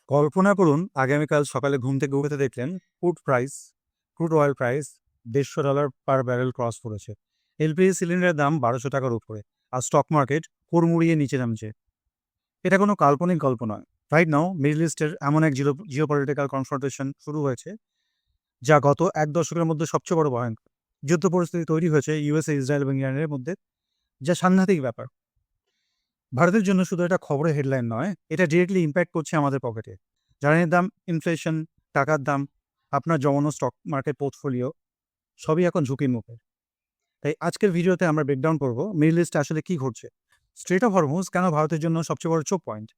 কল্পনা করুন আগামীকাল সকালে ঘুম থেকে উঠে দেখলেন ক্রুড অয়েল প্রাইস $150 পার ব্যারেল ক্রস করেছে। এলপিজি সিলিন্ডারের দাম $1200 উপরে, আর স্টক মার্কেট হুড়মুড়িয়ে নিচে নামছে। এটা কোনো কাল্পনিক গল্প নয়। রাইট নাও মিডল ইস্টের এমন এক জিওপলিটিক্যাল কনফ্রন্টেশন শুরু হয়েছে যা গত এক দশকের মধ্যে সবচেয়ে বড় ভয়ঙ্কর যুদ্ধ পরিস্থিতি তৈরি হয়েছে ইউএসএ, ইসরায়েল এবং ইরানের মধ্যে, যা সাংঘাতিক ব্যাপার। ভারতের জন্য শুধু এটা খবরের হেডলাইন নয়, এটা ডিরেক্টলি ইম্প্যাক্ট করছে আমাদের পকেটে। জ্বালানির দাম, ইনফ্লেশন, টাকার দাম, আপনার জমানো স্টক মার্কেট পোর্টফোলিও সবই এখন ঝুঁকির মুখে। তাই আজকের ভিডিওতে আমরা ব্রেকডাউন করব মিডল ইস্টে আসলে কি ঘটছে, স্ট্রেট অফ হরমুজ কেন ভারতের জন্য সবচেয়ে বড় চোক পয়েন্ট,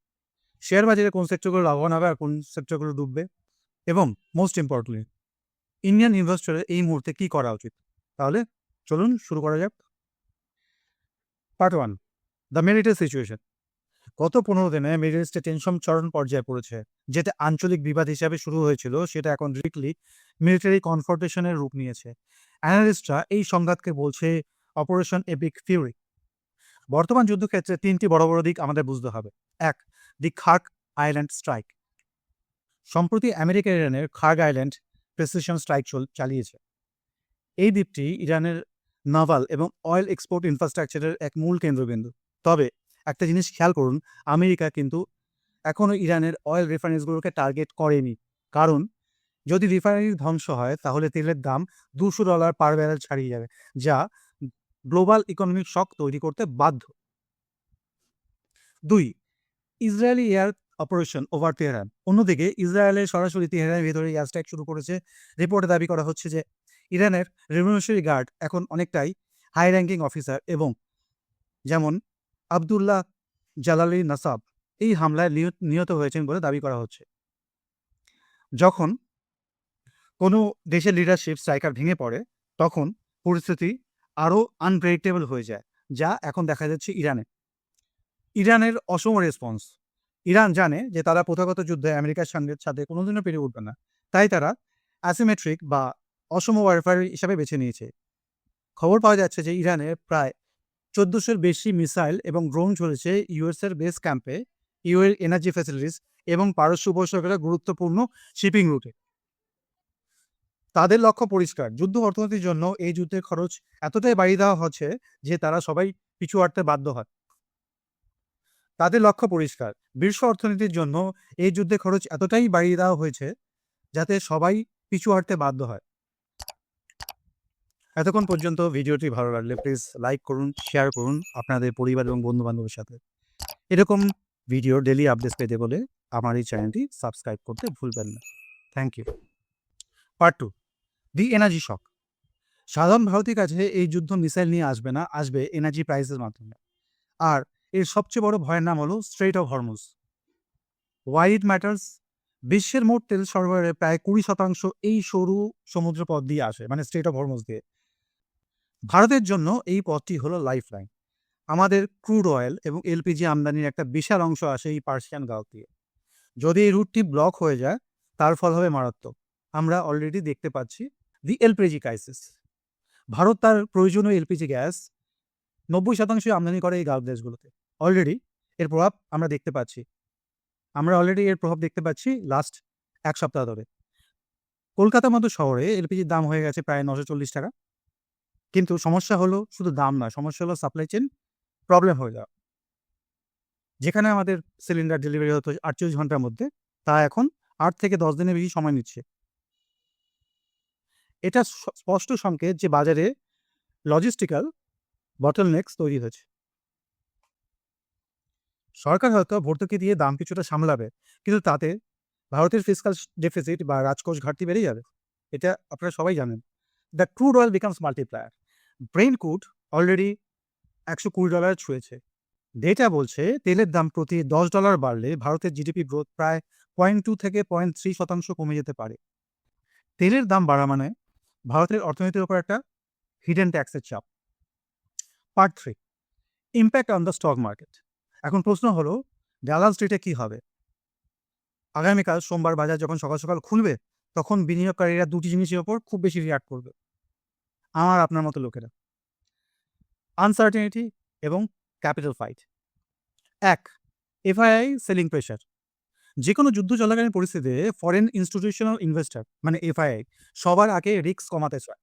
শেয়ার বাজারে কোন সেক্টরগুলো লাভবান হবে আর কোন সেক্টরগুলো ডুববে, এবং মোস্ট ইম্পর্টেন্টলি ইন্ডিয়ান ইনভেস্টরের এই মুহূর্তে কি করা উচিত। তাহলে চলুন শুরু করা যাক। Part 1, the military situation. গত 15 দিনে মিডল ইস্টে টেনশন চরম পর্যায়ে পড়েছে। যেটা আঞ্চলিক বিবাদ হিসাবে শুরু হয়েছিল সেটা এখন ডিরেক্টলি মিলিটারি কনফ্রন্টেশনের রূপ নিয়েছে। অ্যানালিস্টরা এই সংঘাতকে বলছে অপারেশন এপিক ফিউরি। বর্তমান যুদ্ধক্ষেত্রে তিনটি বড় বড় দিক আমাদের বুঝতে হবে। এক, দি খার্গ আইল্যান্ড স্ট্রাইক। সম্প্রতি আমেরিকা ইরানের খার্গ আইল্যান্ড প্রেসিশন স্ট্রাইক চালিয়েছে। এই দ্বীপটি ইরানের নাভাল এবং অয়েল এক্সপোর্ট ইনফ্রাস্ট্রাকচারের এক মূল কেন্দ্রবিন্দু। তবে একটা জিনিস খেয়াল করুন, আমেরিকা কিন্তু এখনও ইরানের অয়েল রিফাইনারিজগুলোকে টার্গেট করেনি। কারণ যদি রিফাইনারি ধ্বংস হয় তাহলে তেলের দাম $200 পার ব্যারেল ছাড়িয়ে যাবে, যা গ্লোবাল ইকোনমিক শক তৈরি করতে বাধ্য। 2, Israeli air operation over Tehran. অন্যদিকে ইসরায়েলের সরাসরি তেহরানের ভেতরে এয়ার স্ট্রাইক শুরু করেছে। রিপোর্টে দাবি করা হচ্ছে যে ইরানের রেভলিউশনারি গার্ড এখন অনেকটাই হাই র্যাঙ্কিং অফিসার, এবং যেমন আবদুল্লাহ জালালি নাসাব এই হামলায় নিহত হয়েছেন বলে দাবি করা হচ্ছে। যখন কোনো দেশের লিডারশিপ স্ট্রাইকার ভেঙে পড়ে তখন পরিস্থিতি আরও আনপ্রেডিক্টেবল হয়ে যায়, যা এখন দেখা যাচ্ছে ইরানের অসম রেসপন্স। ইরান জানে যে তারা প্রথাগত যুদ্ধে আমেরিকার সাথে কোনোদিনও পেরে উঠবে না, তাই তারা অ্যাসিমেট্রিক বা অসম ওয়ারফেয়ার হিসাবে বেছে নিয়েছে। খবর পাওয়া যাচ্ছে যে ইরানে প্রায় 1400-র বেশি মিসাইল এবং ড্রোন চলেছে ইউএসের বেস ক্যাম্পে, ইউএর এনার্জি ফ্যাসিলিটিস এবং পারস্য উপসাগরের গুরুত্বপূর্ণ শিপিং রুটে। তাদের লক্ষ্য পরিষ্কার, যুদ্ধ অর্থনীতির জন্য এই যুদ্ধের খরচ এতটাই বাড়িয়ে দেওয়া হচ্ছে যে তারা সবাই পিছু হটতে বাধ্য হয়। তাদের লক্ষ্য পরিষ্কার, বিশ্ব অর্থনীতির জন্য এই যুদ্ধের খরচ এতটাই বাড়িয়ে দেওয়া হয়েছে যাতে সবাই পিছু হটতে বাধ্য হয়। এতক্ষণ পর্যন্ত ভিডিওটি ভালো লাগলে প্লিজ লাইক করুন, শেয়ার করুন আপনাদের পরিবার এবং বন্ধু বান্ধবের সাথে। এরকম ভিডিও ডেলি আপডেটস পেতে বলে আমার এই চ্যানেলটি সাবস্ক্রাইব করতে ভুলবেন না। Thank you. Part 2, the energy shock. সাধারণ ভারতীয় কাছে এই যুদ্ধ মিসাইল নিয়ে আসবে না, আসবে এনার্জি প্রাইসের মাধ্যমে। আর এর সবচেয়ে বড় ভয়ের নাম হলো strait of Hormuz. Why it matters? বিশ্বের মোট তেল সরবরাহের প্রায় 20% এই সরু সমুদ্র পথ দিয়ে আসে, মানে স্ট্রেট অফ হরমুজ দিয়ে। ভারতের জন্য এই পথটি হলো লাইফ লাইন। আমাদের ক্রুড অয়েল এবং এলপিজি আমদানির একটা বিশাল অংশ আসে এই পার্সিয়ান গালফ দিয়ে। যদি এই রুটটি ব্লক হয়ে যায় তার ফল হবে মারাত্মক। আমরা অলরেডি দেখতে পাচ্ছি দি এলপিজি ক্রাইসিস। ভারত তার প্রয়োজনীয় এলপিজি গ্যাস 90% আমদানি করে এই গালফ দেশগুলোতে। অলরেডি এর প্রভাব আমরা দেখতে পাচ্ছি লাস্ট এক সপ্তাহ ধরে। কলকাতার মতো শহরে এলপিজির দাম হয়ে গেছে প্রায় $940। কিন্তু সমস্যা হলো শুধু দাম নয়, সমস্যা হলো সাপ্লাই চেইন প্রবলেম হয়ে যাওয়া। যেখানে আমাদের সিলিন্ডার ডেলিভারি হতো 48 ঘন্টার মধ্যে, তা এখন 8 থেকে 10 দিনের বেশি সময় নিচ্ছে। এটা স্পষ্ট সংকেত যে বাজারে লজিস্টিক্যাল বটলনেকস তৈরি হয়েছে। সরকার হয়তো ভর্তুকি দিয়ে দাম কিছুটা সামলাবে, কিন্তু তাতে ভারতের ফিসকাল ডেফিসিট বা রাজকোষ ঘাটতি বেড়ে যাবে। এটা আপনারা সবাই জানেন। The crude oil becomes multiplier. Brent crude already $120 ছুঁয়েছে। ডেটা বলছে তেলের দাম প্রতি $10 বাড়লে ভারতের জিডিপি গ্রোথ প্রায় 0.2 থেকে 0.3% কমে যেতে পারে। তেলের দাম বাড়া মানে ভারতের অর্থনীতির উপর একটা হিডেন ট্যাক্সের চাপ। Part 3, impact on the stock market. এখন প্রশ্ন হলো ডালাল স্ট্রিটে কি হবে? আগামীকাল সোমবার বাজার যখন সকাল সকাল খুলবে তখন বিনিয়োগকারীরা দুটি জিনিসের ওপর খুব বেশি রিয়াক্ট করবে, আমার আপনার মতো লোকেরা। আনসার্টেনিটি এবং capital fight. 1, FII selling pressure. যে কোনো যুদ্ধ চলাকালীন পরিস্থিতিতে ফরেন ইনস্টিটিউশনাল ইনভেস্টর মানে এফআইআই সবার আগে রিস্ক কমাতে চায়।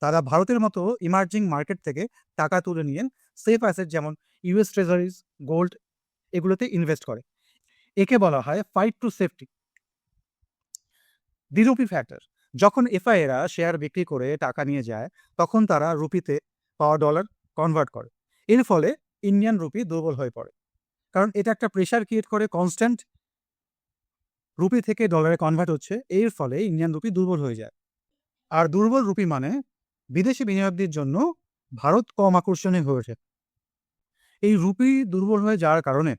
তারা ভারতের মতো ইমার্জিং মার্কেট থেকে টাকা তুলে নিয়ে সেফ অ্যাসেট যেমন ইউএস ট্রেজারিজ, গোল্ড এগুলোতে ইনভেস্ট করে। একে বলা হয় ফাইট টু সেফটি। দ্বিরূপী ফ্যাক্টর, যখন এফআইএরা শেয়ার বিক্রি করে টাকা নিয়ে যায় তখন তারা রুপিতে পাওয়া ডলার কনভার্ট করে। এর ফলে ইন্ডিয়ান রুপি দুর্বল হয়ে পড়ে, কারণ এটা একটা প্রেশার ক্রিয়েট করে, কনস্ট্যান্ট রুপি থেকে ডলারে কনভার্ট হচ্ছে, এর ফলে ইন্ডিয়ান রুপি দুর্বল হয়ে যায়। আর দুর্বল রুপি মানে বিদেশি বিনিয়োগদের জন্য ভারত কম আকর্ষণীয় হয়ে ওঠে। এই রুপি দুর্বল হয়ে যাওয়ার কারণে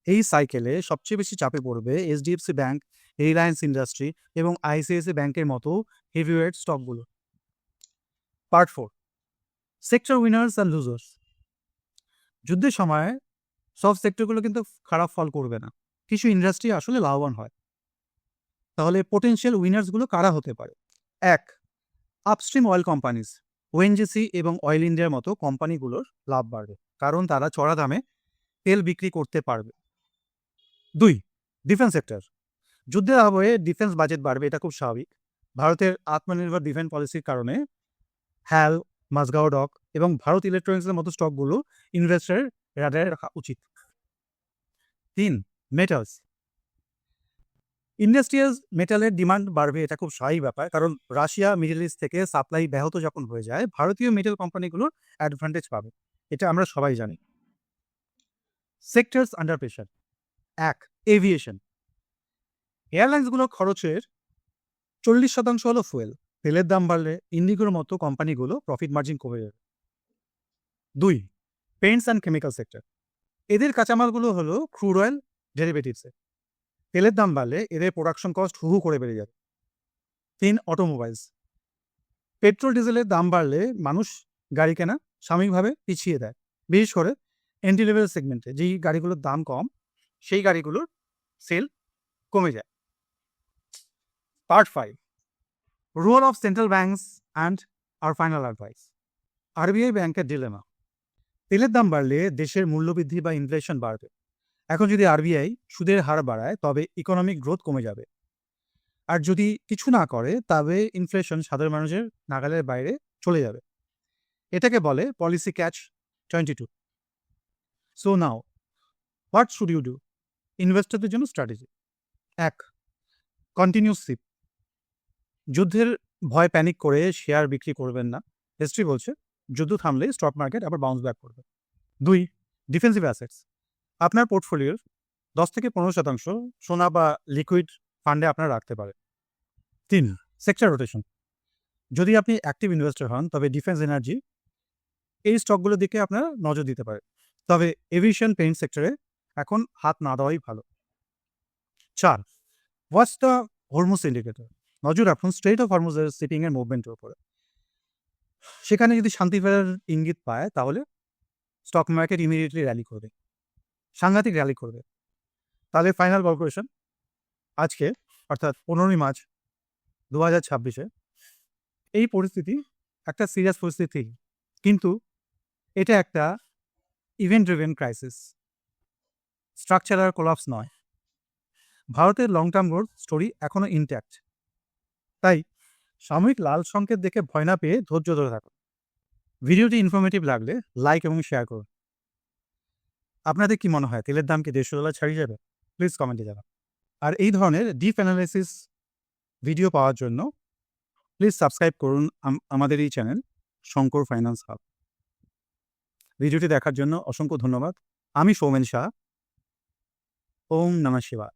এই সাইকেলে সবচেয়ে বেশি চাপে পড়বে এইচডিএফসি ব্যাংক, রিলায়েন্স ইন্ডাস্ট্রি এবং আইসিআইসি ব্যাংকের মতো হেভিওয়েট স্টকগুলো। Part 4, sector winners and losers. যুদ্ধের সময় সব সেক্টরগুলো কিন্তু খারাপ ফল করবে না, কিছু ইন্ডাস্ট্রি আসলে লাভবান হয়। তাহলে পোটেনশিয়াল উইনার্সগুলো কারা হতে পারে? 1, আপস্ট্রিম অয়েল কোম্পানিজ, ওএনজিসি এবং অয়েল ইন্ডিয়ার মতো কোম্পানিগুলোর লাভ বাড়বে, কারণ তারা চড়া দামে তেল বিক্রি করতে পারবে। 2, ডিফেন্স সেক্টর। যুদ্ধের আবহে ডিফেন্স বাজেট বাড়বে, এটা খুব স্বাভাবিক। ভারতের আত্মনির্ভর ডিফেন্স পলিসির কারণে হ্যাল, মাসগাঁও ডক এবং ভারত ইলেকট্রনিক্সের মতো স্টকগুলো ইনভেস্টারের রাডারে রাখা উচিত। 3, মেটালস। ইন্ডাস্ট্রিয়াল মেটালের ডিমান্ড বাড়বে, এটা খুব স্বাভাবিক ব্যাপার, কারণ রাশিয়া, মিডল ইস্ট থেকে সাপ্লাই ব্যাহত যখন হয়ে যায় ভারতীয় মেটাল কোম্পানিগুলোর অ্যাডভান্টেজ পাবে, এটা আমরা সবাই জানি। Sectors under pressure. 1, এভিয়েশন। এয়ারলাইন্সগুলোর খরচের 40% হলো ফুয়েল। তেলের দাম বাড়লে ইন্ডিগোর মতো কোম্পানিগুলো প্রফিট মার্জিন কমে যাবে। 2, পেইন্টস অ্যান্ড কেমিক্যাল সেক্টর। এদের কাঁচামালগুলো হলো ক্রুড অয়েল ডেরিভেটিভসে। তেলের দাম বাড়লে এদের প্রোডাকশন কস্ট হু করে বেড়ে যাবে। 3, অটোমোবাইলস। পেট্রোল ডিজেলের দাম বাড়লে মানুষ গাড়ি কেনা সাময়িকভাবে পিছিয়ে দেয়, বিশেষ করে এন্ট্রি লেভেল সেগমেন্টে যেই গাড়িগুলোর দাম কম সেই গাড়িগুলোর সেল কমে যায়। Part 5, role of central banks and our final advice. RBI ব্যাংকের ডিলেমা। তেলের দাম বাড়লে দেশের মূল্যবৃদ্ধি বা ইনফ্লেশন বাড়বে। এখন যদি আরবিআই সুদের হার বাড়ায় তবে ইকোনমিক গ্রোথ কমে যাবে, আর যদি কিছু না করে তবে ইনফ্লেশন সাধারণ মানুষের নাগালের বাইরে চলে যাবে। এটাকে বলে policy catch 22। So now what should you do? ইনভেস্টরদের জন্য স্ট্র্যাটেজি। 1, continuous sheep. যুদ্ধের ভয় প্যানিক করে শেয়ার বিক্রি করবেন না। হিস্ট্রি বলছে যুদ্ধ থামলে স্টক মার্কেট আবার বাউন্স ব্যাক করবে। 2, ডিফেন্সিভ অ্যাসেটস। আপনার পোর্টফোলিওর 10-15% সোনা বা লিকুইড ফান্ডে আপনারা রাখতে পারেন। 3, সেক্টর রোটেশন। যদি আপনি অ্যাক্টিভ ইনভেস্টর হন তবে ডিফেন্স, এনার্জি এই স্টকগুলোর দিকে আপনারা নজর দিতে পারেন, তবে এভিয়েশন, পেইন্ট সেক্টরে এখন হাত না দেওয়াই ভালো। 4, ওয়াচ দ্য হরমুজ ইন্ডিকেটর। নজর রাখুন স্ট্রেট অফ হরমুজের শিপিংয়ের মুভমেন্টের উপরে। সেখানে যদি শান্তি ফেরার ইঙ্গিত পায় তাহলে স্টক মার্কেট ইমিডিয়েটলি র্যালি করবে, সাংঘাতিক র্যালি করবে। তাহলে ফাইনাল ক্যালকুলেশন আজকে অর্থাৎ 15ই মার্চ 2026-এ এই পরিস্থিতি একটা সিরিয়াস পরিস্থিতি, কিন্তু এটা একটা event driven crisis, structural collapse নয়। ভারতের লং টার্ম গ্রোথ স্টোরি এখনো ইনট্যাক্ট। তাই সাময়িক লাল সংকেত দেখে ভয় না পেয়ে ধৈর্য ধরে থাকুন। ভিডিওটি ইনফরমেটিভ লাগলে লাইক এবং শেয়ার করুন। আপনাদের কি মনে হয় তেলের দাম কি $150 ছাড়িয়ে যাবে? প্লিজ কমেন্টে জানান। আর এই ধরনের ডিপ অ্যানালাইসিস ভিডিও পাওয়ার জন্য প্লিজ সাবস্ক্রাইব করুন আমাদের এই চ্যানেল শঙ্কর ফাইন্যান্স হাব। ভিডিওটি দেখার জন্য অসংখ্য ধন্যবাদ। আমি সৌমেন শাহ। ওম নমঃ শিবায়।